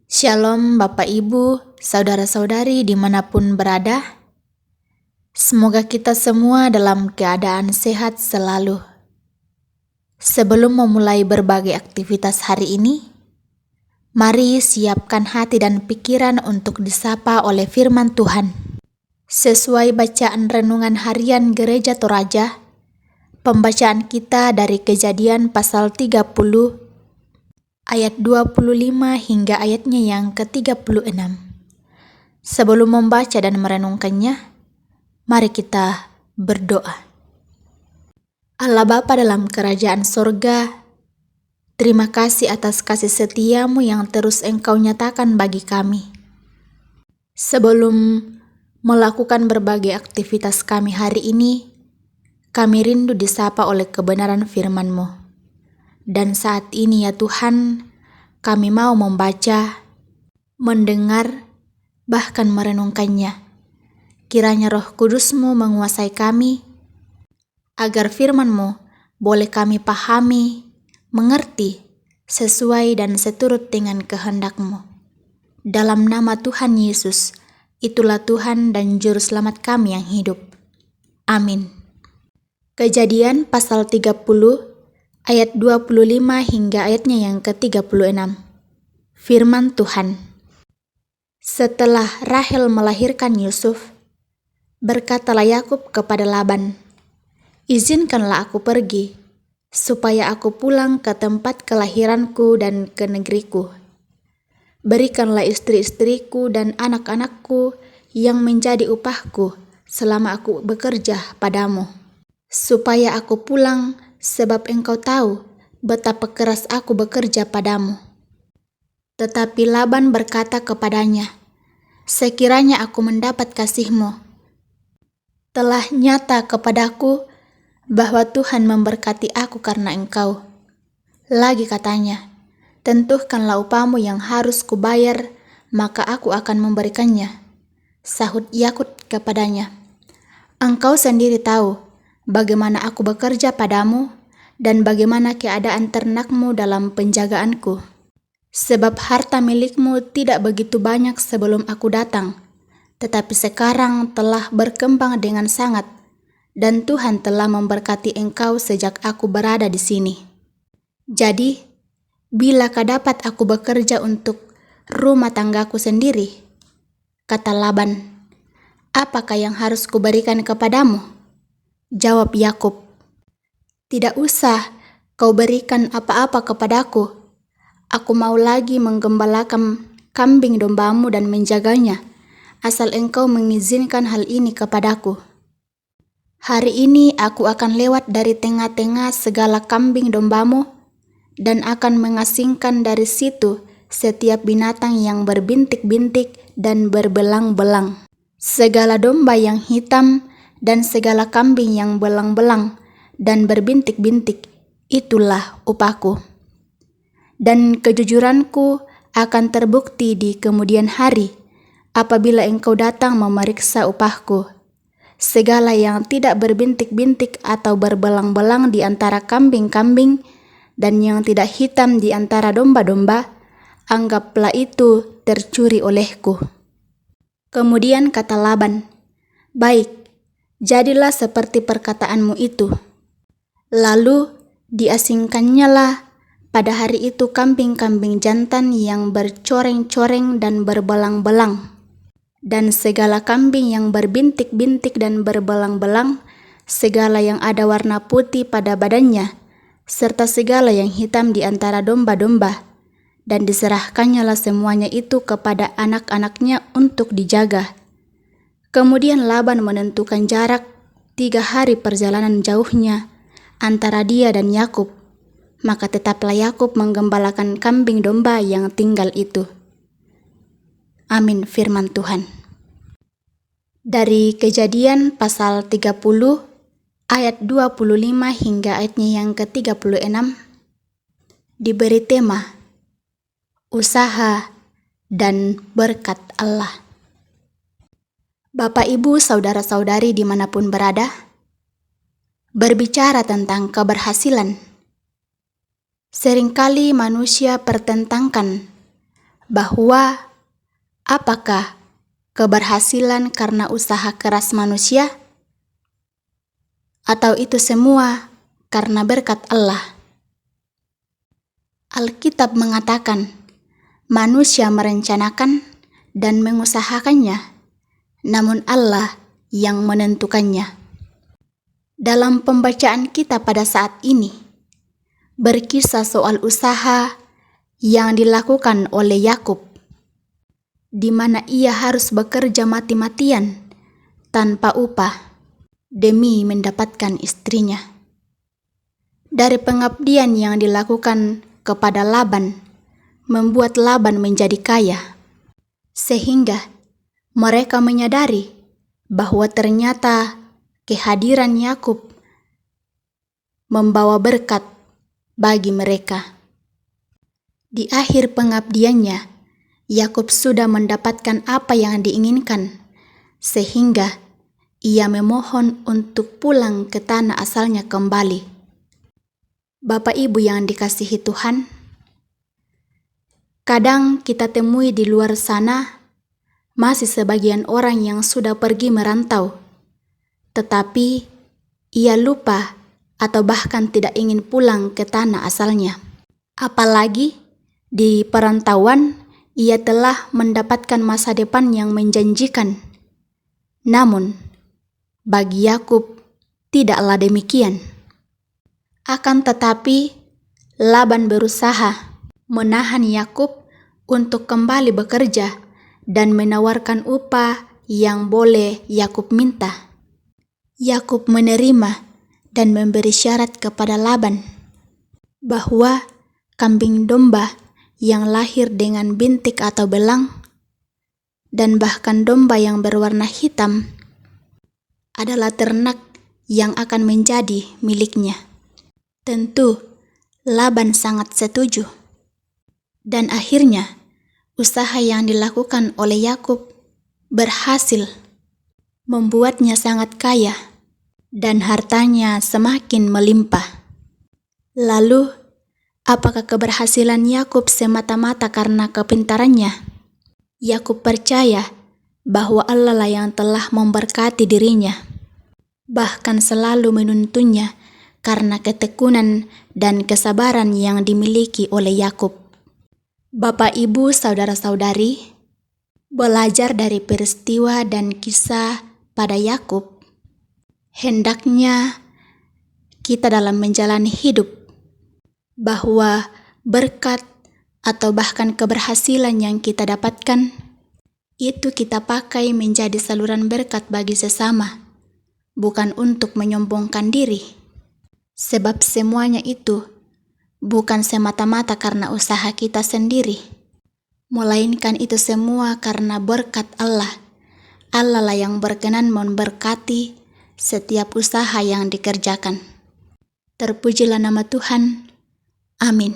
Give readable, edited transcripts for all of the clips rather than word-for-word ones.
Shalom Bapak Ibu, Saudara-saudari dimanapun berada. Semoga kita semua dalam keadaan sehat selalu. Sebelum memulai berbagai aktivitas hari ini, mari siapkan hati dan pikiran untuk disapa oleh firman Tuhan. Sesuai bacaan renungan harian Gereja Toraja, pembacaan kita dari Kejadian pasal 30 ayat 25 hingga ayatnya yang ke-36. Sebelum membaca dan merenungkannya, mari kita berdoa. Allah Bapa dalam kerajaan sorga, terima kasih atas kasih setiamu yang terus Engkau nyatakan bagi kami. Sebelum melakukan berbagai aktivitas kami hari ini, kami rindu disapa oleh kebenaran firman-Mu. Dan saat ini ya Tuhan, kami mau membaca, mendengar, bahkan merenungkannya. Kiranya Roh Kudus-Mu menguasai kami, agar firman-Mu boleh kami pahami, mengerti, sesuai dan seturut dengan kehendak-Mu. Dalam nama Tuhan Yesus, itulah Tuhan dan Juru Selamat kami yang hidup. Amin. Kejadian pasal 30 ayat 25 hingga ayatnya yang ke-36. Firman Tuhan. Setelah Rahel melahirkan Yusuf, berkatalah Yakub kepada Laban, "Izinkanlah aku pergi, supaya aku pulang ke tempat kelahiranku dan ke negeriku. Berikanlah istri-istriku dan anak-anakku yang menjadi upahku selama aku bekerja padamu, supaya aku pulang, sebab engkau tahu betapa keras aku bekerja padamu." Tetapi Laban berkata kepadanya, "Sekiranya aku mendapat kasih-Mu, telah nyata kepadaku bahwa Tuhan memberkati aku karena engkau." Lagi katanya, "Tentukanlah upahmu yang harus kubayar, maka aku akan memberikannya." Sahut Yakub kepadanya, "Engkau sendiri tahu bagaimana aku bekerja padamu dan bagaimana keadaan ternakmu dalam penjagaanku. Sebab harta milikmu tidak begitu banyak sebelum aku datang, tetapi sekarang telah berkembang dengan sangat, dan Tuhan telah memberkati engkau sejak aku berada di sini. Jadi, bilakah dapat aku bekerja untuk rumah tanggaku sendiri?" Kata Laban, "Apakah yang harus kuberikan kepadamu?" Jawab Yakub, "Tidak usah kau berikan apa-apa kepadaku. Aku mau lagi menggembalakan kambing dombamu dan menjaganya, asal engkau mengizinkan hal ini kepadaku. Hari ini aku akan lewat dari tengah-tengah segala kambing dombamu, dan akan mengasingkan dari situ setiap binatang yang berbintik-bintik dan berbelang-belang. Segala domba yang hitam dan segala kambing yang belang-belang dan berbintik-bintik, itulah upahku. Dan kejujuranku akan terbukti di kemudian hari, apabila engkau datang memeriksa upahku. Segala yang tidak berbintik-bintik atau berbelang-belang di antara kambing-kambing, dan yang tidak hitam di antara domba-domba, anggaplah itu tercuri olehku." Kemudian kata Laban, "Baik, jadilah seperti perkataanmu itu." Lalu diasingkannyalah pada hari itu kambing-kambing jantan yang bercoreng-coreng dan berbelang-belang, dan segala kambing yang berbintik-bintik dan berbelang-belang, segala yang ada warna putih pada badannya, serta segala yang hitam di antara domba-domba, dan diserahkannyalah semuanya itu kepada anak-anaknya untuk dijaga. Kemudian Laban menentukan jarak 3 hari perjalanan jauhnya antara dia dan Yakub. Maka tetaplah Yakub menggembalakan kambing domba yang tinggal itu. Amin firman Tuhan. Dari Kejadian pasal 30 ayat 25 hingga ayatnya yang ke-36 diberi tema usaha dan berkat Allah. Bapak Ibu saudara-saudari dimanapun berada, berbicara tentang keberhasilan, seringkali manusia pertentangkan bahwa apakah keberhasilan karena usaha keras manusia, atau itu semua karena berkat Allah. Alkitab mengatakan, manusia merencanakan dan mengusahakannya, namun Allah yang menentukannya. Dalam pembacaan kita pada saat ini, berkisah soal usaha yang dilakukan oleh Yakub, di mana ia harus bekerja mati-matian tanpa upah demi mendapatkan istrinya. Dari pengabdian yang dilakukan kepada Laban, membuat Laban menjadi kaya, sehingga mereka menyadari bahwa ternyata kehadiran Yakub membawa berkat bagi mereka. Di akhir pengabdiannya, Yakub sudah mendapatkan apa yang diinginkan, sehingga ia memohon untuk pulang ke tanah asalnya kembali. Bapak Ibu yang dikasihi Tuhan, kadang kita temui di luar sana masih sebagian orang yang sudah pergi merantau, tetapi ia lupa atau bahkan tidak ingin pulang ke tanah asalnya. Apalagi di perantauan ia telah mendapatkan masa depan yang menjanjikan. Namun, bagi Yakub tidaklah demikian. Akan tetapi, Laban berusaha menahan Yakub untuk kembali bekerja dan menawarkan upah yang boleh Yakub minta. Yakub menerima dan memberi syarat kepada Laban bahwa kambing domba yang lahir dengan bintik atau belang dan bahkan domba yang berwarna hitam adalah ternak yang akan menjadi miliknya. Tentu, Laban sangat setuju. Dan akhirnya, usaha yang dilakukan oleh Yakub berhasil membuatnya sangat kaya dan hartanya semakin melimpah. Lalu, apakah keberhasilan Yakub semata-mata karena kepintarannya? Yakub percaya bahwa Allah lah yang telah memberkati dirinya, bahkan selalu menuntunnya karena ketekunan dan kesabaran yang dimiliki oleh Yakub. Bapak, Ibu, saudara-saudari, belajar dari peristiwa dan kisah pada Yakub, hendaknya kita dalam menjalani hidup bahwa berkat atau bahkan keberhasilan yang kita dapatkan itu kita pakai menjadi saluran berkat bagi sesama, bukan untuk menyombongkan diri. Sebab semuanya itu bukan semata-mata karena usaha kita sendiri, melainkan itu semua karena berkat Allah. Allah lah yang berkenan memberkati setiap usaha yang dikerjakan. Terpujilah nama Tuhan. Amin.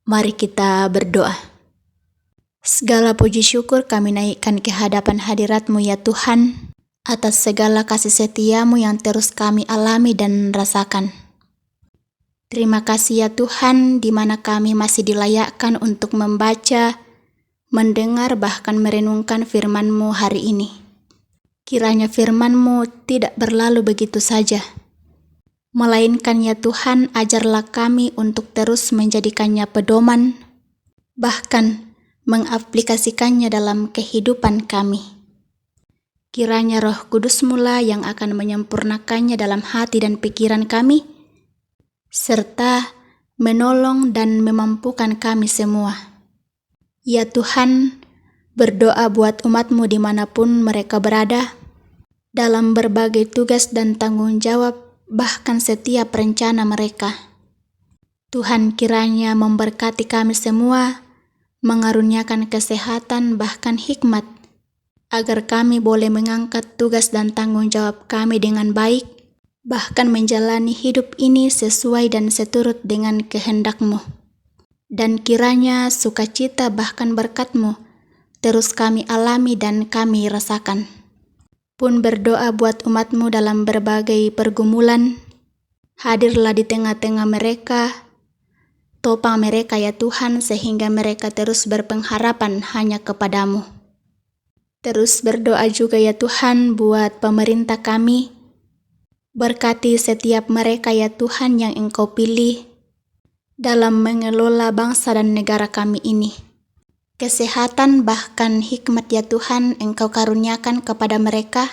Mari kita berdoa. Segala puji syukur kami naikkan ke hadapan hadirat-Mu ya Tuhan, atas segala kasih setia-Mu yang terus kami alami dan rasakan. Terima kasih ya Tuhan, di mana kami masih dilayakkan untuk membaca, mendengar, bahkan merenungkan firman-Mu hari ini. Kiranya firman-Mu tidak berlalu begitu saja, melainkan ya Tuhan, ajarlah kami untuk terus menjadikannya pedoman, bahkan mengaplikasikannya dalam kehidupan kami. Kiranya Roh Kudus-Mu lah yang akan menyempurnakannya dalam hati dan pikiran kami, serta menolong dan memampukan kami semua. Ya Tuhan, berdoa buat umat-Mu dimanapun mereka berada, dalam berbagai tugas dan tanggung jawab, bahkan setiap rencana mereka. Tuhan kiranya memberkati kami semua, mengaruniakan kesehatan bahkan hikmat, agar kami boleh mengangkat tugas dan tanggung jawab kami dengan baik, bahkan menjalani hidup ini sesuai dan seturut dengan kehendak-Mu. Dan kiranya sukacita bahkan berkat-Mu terus kami alami dan kami rasakan. Pun berdoa buat umat-Mu dalam berbagai pergumulan, hadirlah di tengah-tengah mereka, Topang mereka ya Tuhan, sehingga mereka terus berpengharapan hanya kepadamu. Terus berdoa juga ya Tuhan buat pemerintah kami. Berkati setiap mereka ya Tuhan yang Engkau pilih dalam mengelola bangsa dan negara kami ini. Kesehatan bahkan hikmat ya Tuhan Engkau karuniakan kepada mereka,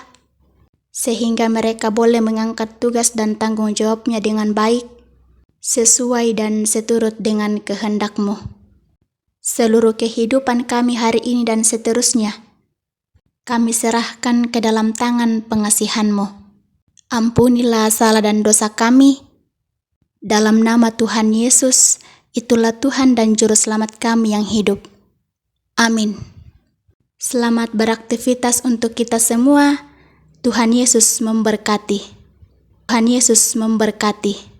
sehingga mereka boleh mengangkat tugas dan tanggung jawabnya dengan baik, sesuai dan seturut dengan kehendak-Mu. Seluruh kehidupan kami hari ini dan seterusnya, kami serahkan ke dalam tangan pengasihan-Mu. Ampunilah salah dan dosa kami. Dalam nama Tuhan Yesus, itulah Tuhan dan Juru Selamat kami yang hidup. Amin. Selamat beraktivitas untuk kita semua. Tuhan Yesus memberkati. Tuhan Yesus memberkati.